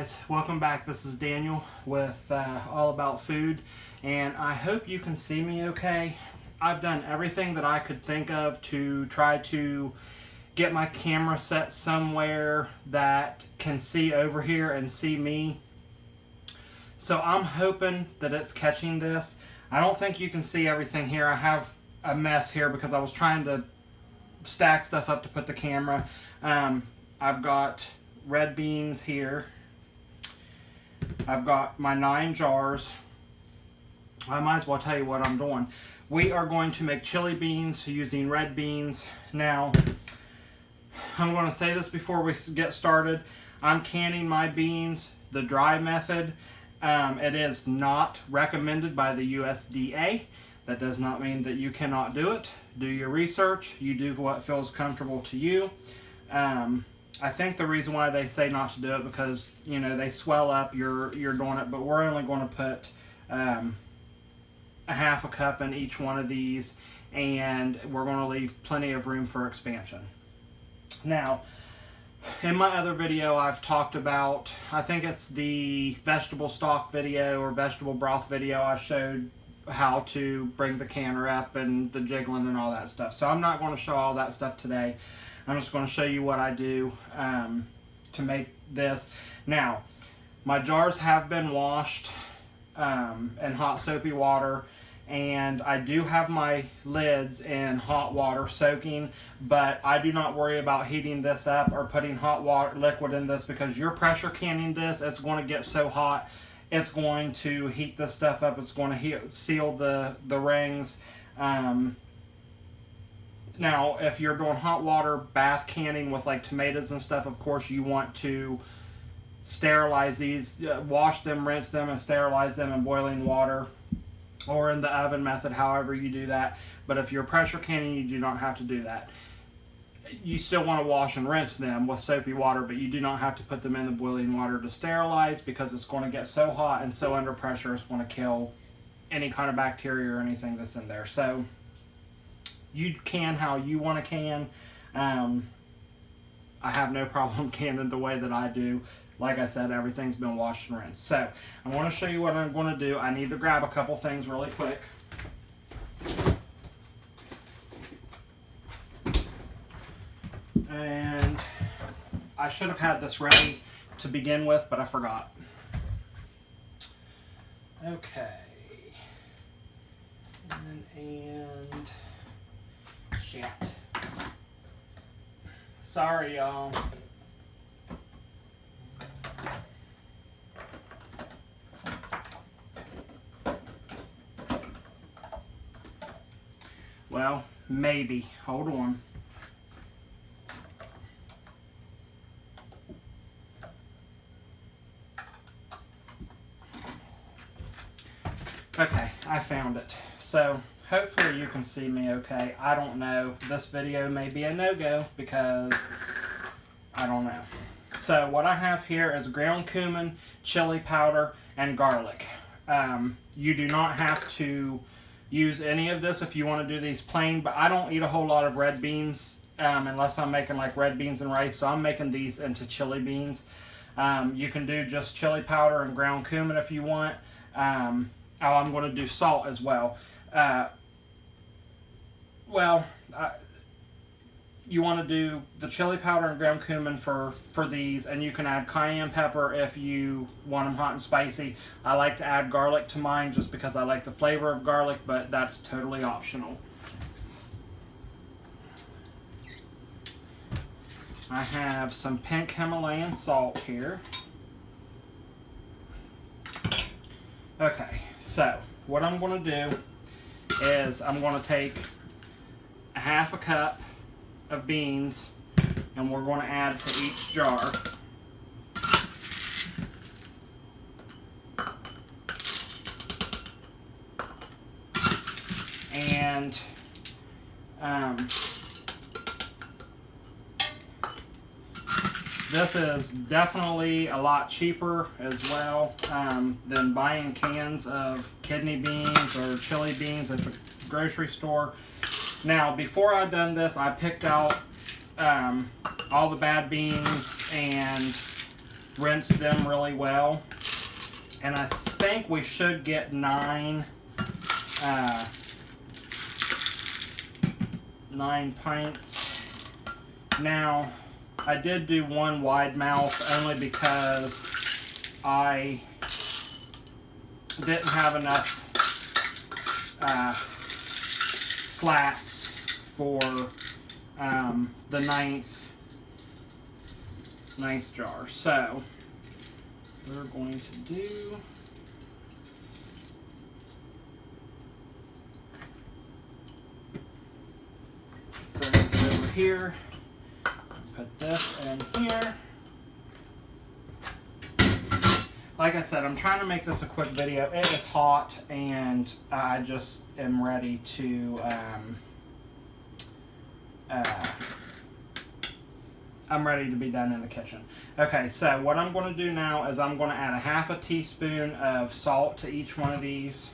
guys, welcome back. This is Daniel with All About Food, and I hope you can see me okay. I've done everything that I could think of to try to get my camera set somewhere that can see over here and see me. So I'm hoping that it's catching this. I don't think you can see everything here. I have a mess here because I was trying to stack stuff up to put the camera. I've got red beans here. I've got my 9 jars. I might as well tell you what I'm doing. We are going to make chili beans using red beans. Now, I'm going to say this before we get started. I'm canning my beans the dry method. It is not recommended by the USDA. That does not mean that you cannot do it. Do your research. You do what feels comfortable to you. I think the reason why they say not to do it because, you know, they swell up, you're doing it, but we're only going to put a half a cup in each one of these, and we're going to leave plenty of room for expansion. Now, in my other video I've talked about, I think it's the vegetable stock video or vegetable broth video, I showed how to bring the canner up and the jiggling and all that stuff. So I'm not going to show all that stuff today. I'm just going to show you what I do to make this. Now, my jars have been washed in hot soapy water, and I do have my lids in hot water soaking, but I do not worry about heating this up or putting hot water liquid in this because you're pressure canning this. It's going to get so hot, it's going to heat this stuff up. It's going to seal the rings. Now, if you're doing hot water bath canning with like tomatoes and stuff, of course you want to sterilize these, wash them, rinse them, and sterilize them in boiling water or in the oven method, however you do that. But if you're pressure canning, you do not have to do that. You still want to wash and rinse them with soapy water, but you do not have to put them in the boiling water to sterilize because it's going to get so hot and so under pressure it's going to kill any kind of bacteria or anything that's in there. So you can how you want to can. I have no problem canning the way that I do. Like I said, everything's been washed and rinsed. So I want to show you what I'm going to do. I need to grab a couple things really quick. And I should have had this ready to begin with, but I forgot. Okay. And shit. Sorry, y'all. Well, maybe. Hold on. Okay, I found it. So, hopefully you can see me okay. I don't know. This video may be a no-go because I don't know. So, what I have here is ground cumin, chili powder, and garlic. You do not have to use any of this if you want to do these plain, but I don't eat a whole lot of red beans unless I'm making like red beans and rice, so I'm making these into chili beans. You can do just chili powder and ground cumin if you want. I'm going to do salt as well. You want to do the chili powder and ground cumin for these, and you can add cayenne pepper if you want them hot and spicy. I like to add garlic to mine just because I like the flavor of garlic, but that's totally optional. I have some pink Himalayan salt here. Okay, so what I'm going to do is I'm going to take a half a cup of beans and we're going to add to each jar. And this is definitely a lot cheaper as well than buying cans of kidney beans or chili beans at the grocery store. Now, before I've done this, I picked out all the bad beans and rinse them really well. And I think we should get 9 pints. Now, I did do 1 wide mouth only because I didn't have enough flats for the ninth jar. So we're going to do things over here. Put this in here. Like I said, I'm trying to make this a quick video. It is hot, and I just am ready to I'm ready to be done in the kitchen. Okay, so what I'm going to do now is I'm going to add a 1/2 teaspoon of salt to each one of these.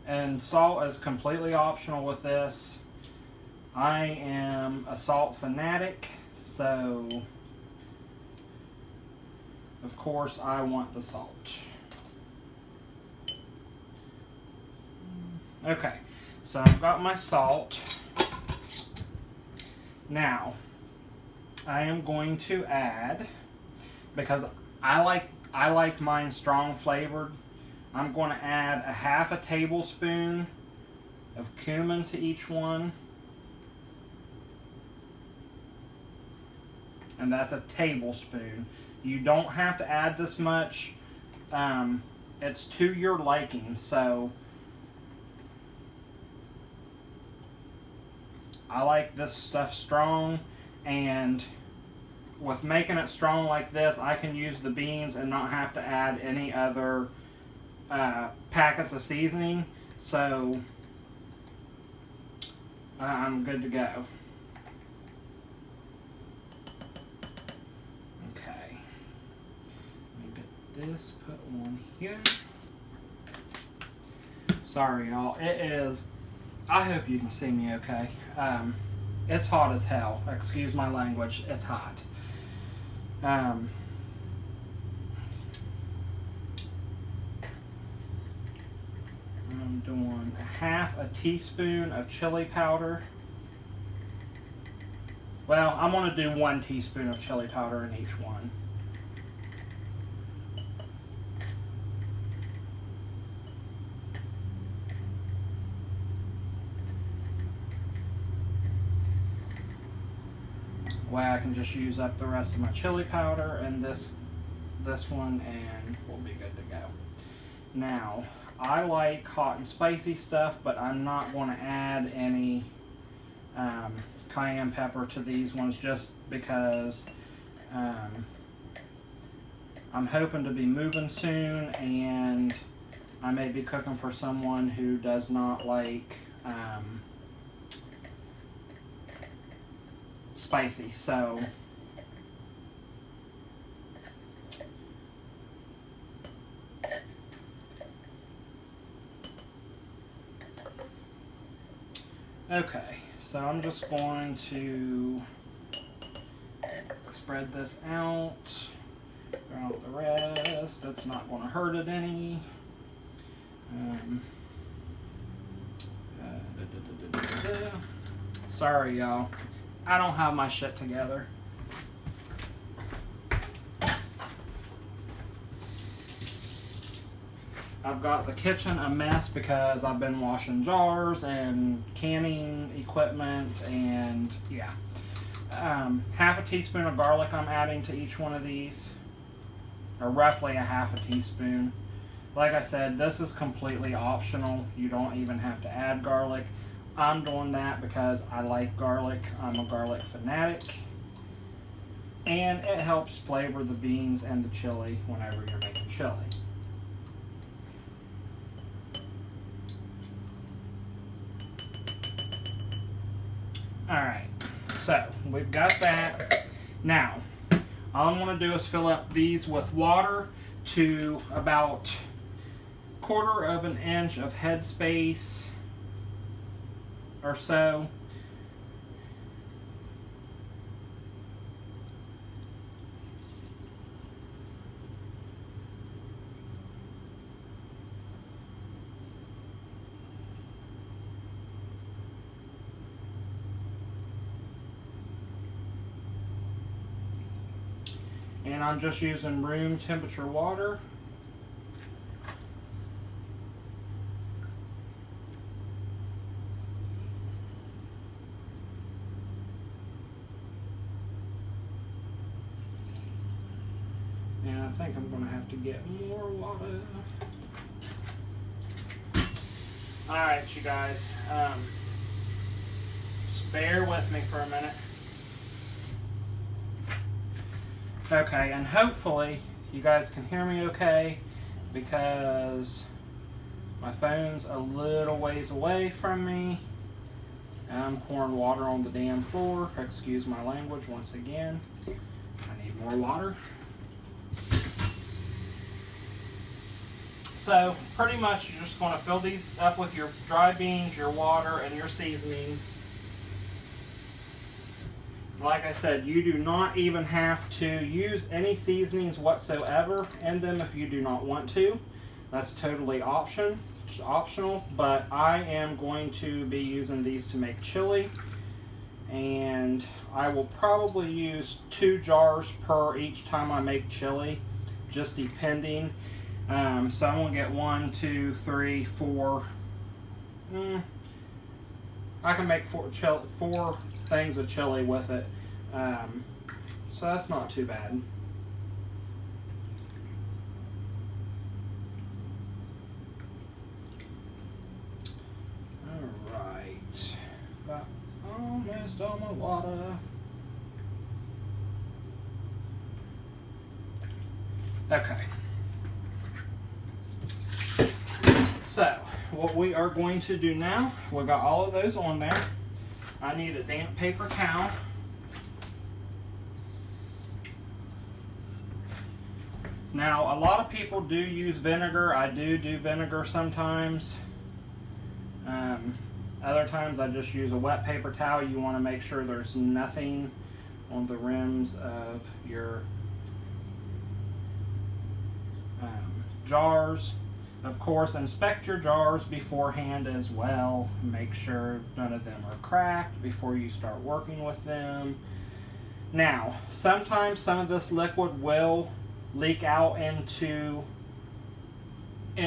And salt is completely optional with this. I am a salt fanatic, so of course I want the salt. Okay, so I've got my salt. Now, I am going to add, because I like mine strong flavored, I'm going to add a 1/2 tablespoon of cumin to each one. And that's a tablespoon. You don't have to add this much. It's to your liking, so I like this stuff strong, and with making it strong like this, I can use the beans and not have to add any other packets of seasoning, so I'm good to go. Okay, let me get this put on here. Sorry y'all, it is, I hope you can see me okay. It's hot as hell, excuse my language, it's hot. I'm doing a 1/2 teaspoon of chili powder. Well, I'm going to do 1 teaspoon of chili powder in each one. Way I can just use up the rest of my chili powder and this one, and we'll be good to go. Now, I like hot and spicy stuff, but I'm not going to add any cayenne pepper to these ones just because I'm hoping to be moving soon, and I may be cooking for someone who does not like spicy, so okay, so I'm just going to spread this out the rest. That's not going to hurt it any. Sorry y'all, I don't have my shit together. I've got the kitchen a mess because I've been washing jars and canning equipment, and yeah. 1/2 teaspoon of garlic I'm adding to each one of these, or roughly a 1/2 teaspoon. Like I said, this is completely optional. You don't even have to add garlic. I'm doing that because I like garlic. I'm a garlic fanatic. And it helps flavor the beans and the chili whenever you're making chili. Alright, so we've got that. Now, all I'm going to do is fill up these with water to about 1/4 inch of headspace or so. And I'm just using room temperature water. And I think I'm going to have to get more water. Alright, you guys. Just bear with me for a minute. Okay, and hopefully you guys can hear me okay, because my phone's a little ways away from me. And I'm pouring water on the damn floor. Excuse my language once again. I need more water. So pretty much you're just going to fill these up with your dry beans, your water, and your seasonings. Like I said, you do not even have to use any seasonings whatsoever in them if you do not want to. That's totally optional, but I am going to be using these to make chili. And I will probably use 2 jars per each time I make chili, just depending. So I'm going to get 1, 2, 3, 4. I can make 4 things of chili with it. So that's not too bad. Alright. Got almost all my water. Okay. So, what we are going to do now, we got all of those on there. I need a damp paper towel. Now, a lot of people do use vinegar. I do vinegar sometimes. Other times I just use a wet paper towel. You want to make sure there's nothing on the rims of your jars. Of course, inspect your jars beforehand as well. Make sure none of them are cracked before you start working with them. Now, sometimes some of this liquid will leak out in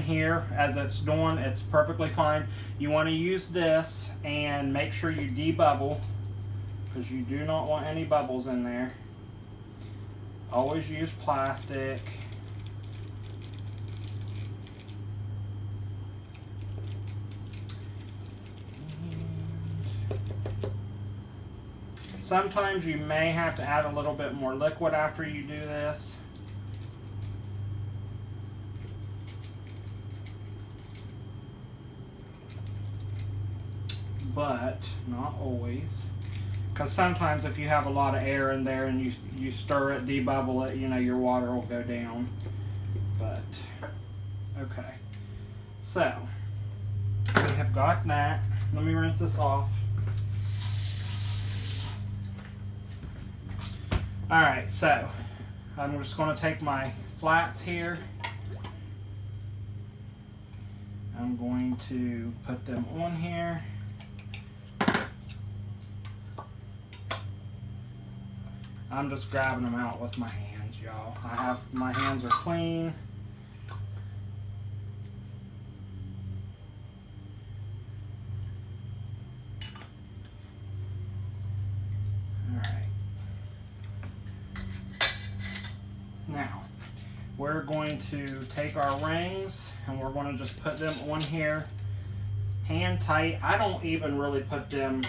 here as it's doing. It's perfectly fine. You want to use this and make sure you debubble, because you do not want any bubbles in there. Always use plastic. Sometimes you may have to add a little bit more liquid after you do this. But not always. Because sometimes if you have a lot of air in there and you stir it, debubble it, you know, your water will go down. But, okay. So, we have got that. Let me rinse this off. Alright, so I'm just going to take my flats here. I'm going to put them on here. I'm just grabbing them out with my hands, y'all. My hands are clean. Now, we're going to take our rings and we're going to just put them on here hand tight. I don't even really put them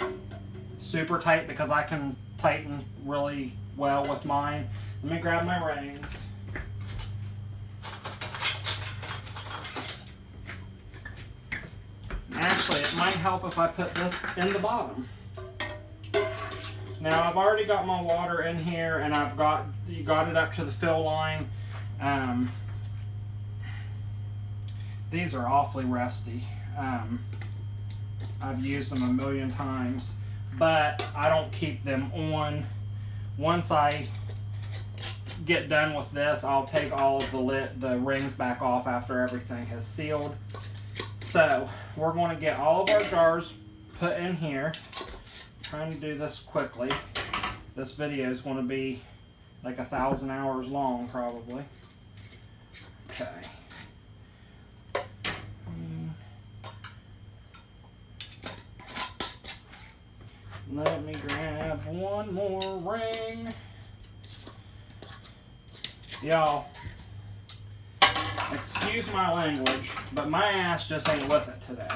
super tight because I can tighten really well with mine. Let me grab my rings. Actually, it might help if I put this in the bottom. Now I've already got my water in here and I've got it up to the fill line. These are awfully rusty. I've used them a million times, but I don't keep them on. Once I get done with this, I'll take all of the rings back off after everything has sealed. So we're going to get all of our jars put in here. Trying to do this quickly. This video is going to be like 1,000 hours long probably. Okay. Let me grab one more ring. Y'all, excuse my language, but my ass just ain't with it today.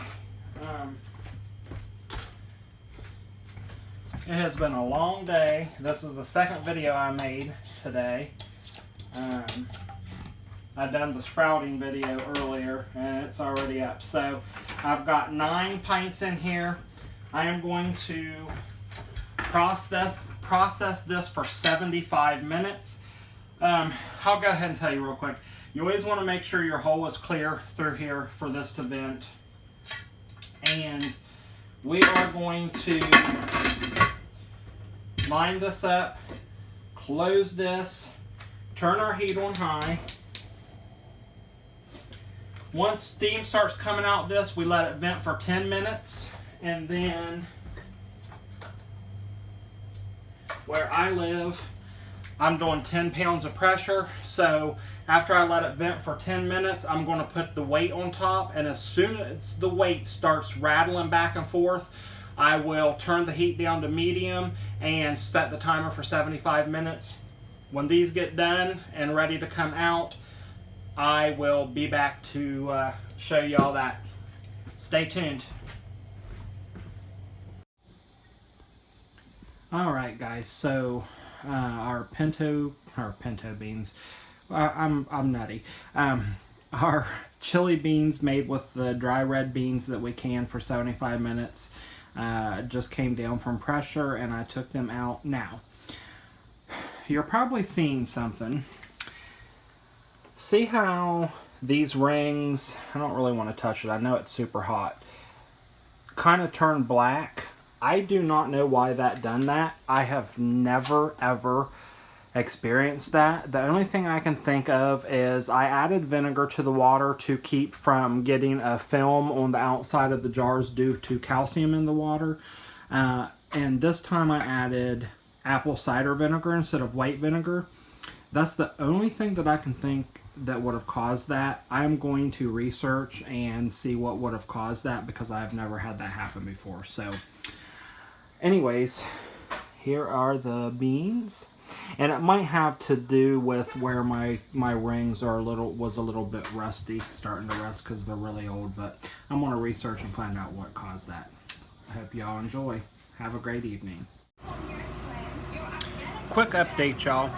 It has been a long day. This is the second video I made today. I done the sprouting video earlier and it's already up. So I've got 9 pints in here. I am going to process this for 75 minutes. I'll go ahead and tell you real quick. You always want to make sure your hole is clear through here for this to vent. And we are going to line this up, close this, turn our heat on high. Once steam starts coming out this, we let it vent for 10 minutes. And then where I live, I'm doing 10 pounds of pressure. So after I let it vent for 10 minutes, I'm going to put the weight on top. And as soon as the weight starts rattling back and forth, I will turn the heat down to medium and set the timer for 75 minutes. When these get done and ready to come out, I will be back to show you all that. Stay tuned. Alright guys, so our pinto beans, I'm nutty. Our chili beans made with the dry red beans that we canned for 75 minutes just came down from pressure and I took them out. Now, you're probably seeing something. See how these rings, I don't really want to touch it, I know it's super hot, kind of turn black. I do not know why that done that. I have never ever experienced that. The only thing I can think of is I added vinegar to the water to keep from getting a film on the outside of the jars due to calcium in the water. And this time I added apple cider vinegar instead of white vinegar. That's the only thing that I can think that would have caused that. I'm going to research and see what would have caused that because I've never had that happen before. So anyways, here are the beans. And it might have to do with where my rings are was a little bit rusty, starting to rust because they're really old. But I'm going to research and find out what caused that. I hope y'all enjoy. Have a great evening. Quick update, y'all.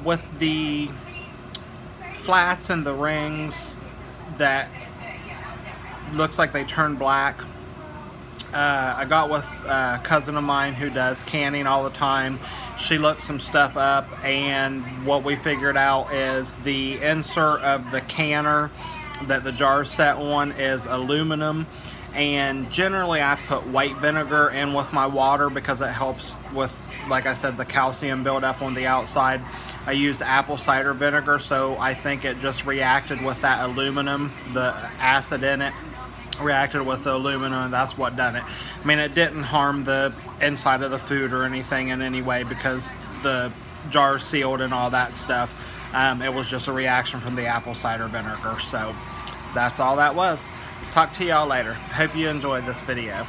With the flats and the rings that looks like they turned black, I got with a cousin of mine who does canning all the time. She looked some stuff up and what we figured out is the insert of the canner that the jar set on is aluminum, and generally I put white vinegar in with my water because it helps with, like I said, the calcium buildup on the outside. I used apple cider vinegar, so I think it just reacted with that aluminum, the acid in it reacted with the aluminum, and that's what done it. I mean, it didn't harm the inside of the food or anything in any way because the jar's sealed and all that stuff. It was just a reaction from the apple cider vinegar. So that's all that was. Talk to y'all later. Hope you enjoyed this video.